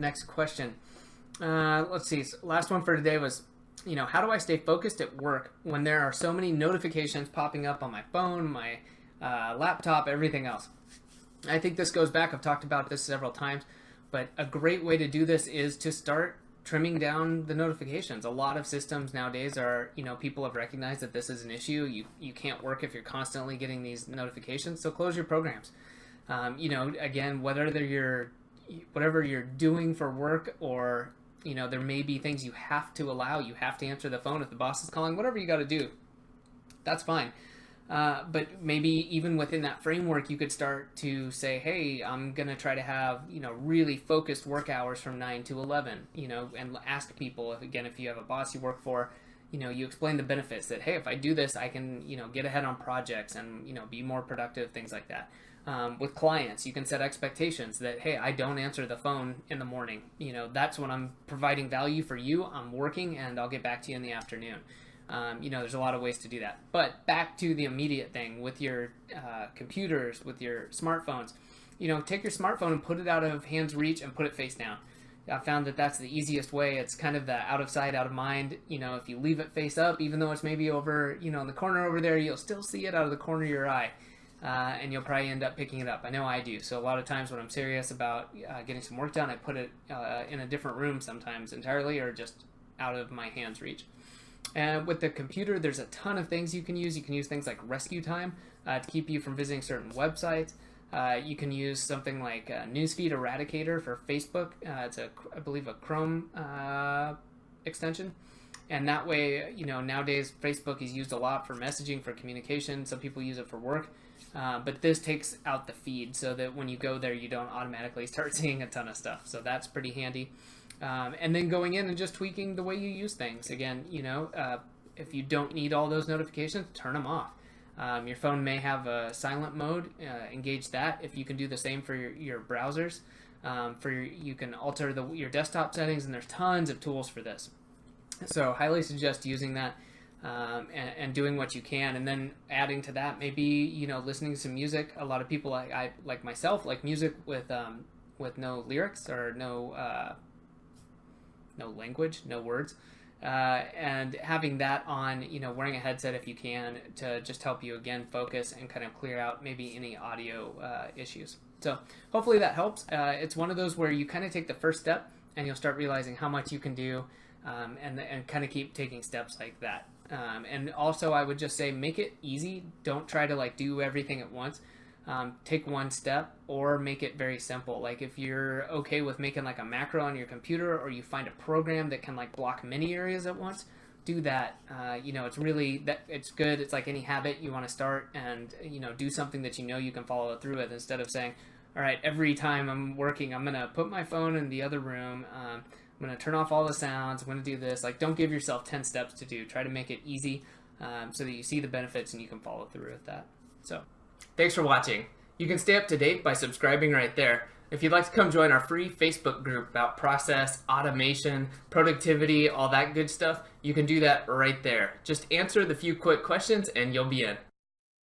Next question. Let's see. So last one for today was, how do I stay focused at work when there are so many notifications popping up on my phone, my laptop, everything else? I think this goes back. I've talked about this several times, but a great way to do this is to start trimming down the notifications. A lot of systems nowadays are, people have recognized that this is an issue. You can't work if you're constantly getting these notifications, so close your programs. Again, whatever you're doing for work, or there may be things you have to allow. You have to answer the phone if the boss is calling. Whatever you got to do, that's fine. But maybe even within that framework, you could start to say, hey, I'm going to try to have, really focused work hours from 9 to 11, and ask people, if you have a boss you work for, you explain the benefits that, hey, if I do this, I can, get ahead on projects and, be more productive, things like that. With clients, you can set expectations that, hey, I don't answer the phone in the morning. That's when I'm providing value for you. I'm working and I'll get back to you in the afternoon. There's a lot of ways to do that. But back to the immediate thing with your computers, with your smartphones, take your smartphone and put it out of hand's reach and put it face down. I found that that's the easiest way. It's kind of the out of sight, out of mind. If you leave it face up, even though it's maybe over, in the corner over there, you'll still see it out of the corner of your eye. And you'll probably end up picking it up. I know I do. So a lot of times when I'm serious about getting some work done, I put it in a different room sometimes entirely, or just out of my hand's reach. And with the computer, there's a ton of things you can use. You can use things like rescue time to keep you from visiting certain websites. You can use something like Newsfeed Eradicator for Facebook. It's I believe a Chrome extension. And that way, nowadays Facebook is used a lot for messaging, for communication. Some people use it for work. But this takes out the feed so that when you go there, you don't automatically start seeing a ton of stuff. So that's pretty handy. And then going in and just tweaking the way you use things. Again, if you don't need all those notifications, turn them off. Your phone may have a silent mode. Engage that. If you can do the same for your browsers, you can alter your desktop settings, and there's tons of tools for this. So highly suggest using that. And doing what you can, and then adding to that, maybe listening to some music. A lot of people like myself like music with no lyrics or no language, no words, and having that on, wearing a headset if you can, to just help you again focus and kind of clear out maybe any audio issues. So hopefully that helps. It's one of those where you kind of take the first step and you'll start realizing how much you can do, and kind of keep taking steps like that. And also I would just say, make it easy. Don't try to do everything at once. Take one step, or make it very simple. Like if you're okay with making a macro on your computer, or you find a program that can block many areas at once, do that. It's really it's good. It's like any habit. You want to start and do something that you can follow through with, instead of saying, all right, every time I'm working, I'm going to put my phone in the other room. I'm going to turn off all the sounds. I'm going to do this. Don't give yourself 10 steps to do. Try to make it easy, so that you see the benefits and you can follow through with that. So, thanks for watching. You can stay up to date by subscribing right there. If you'd like to come join our free Facebook group about process, automation, productivity, all that good stuff, you can do that right there. Just answer the few quick questions and you'll be in.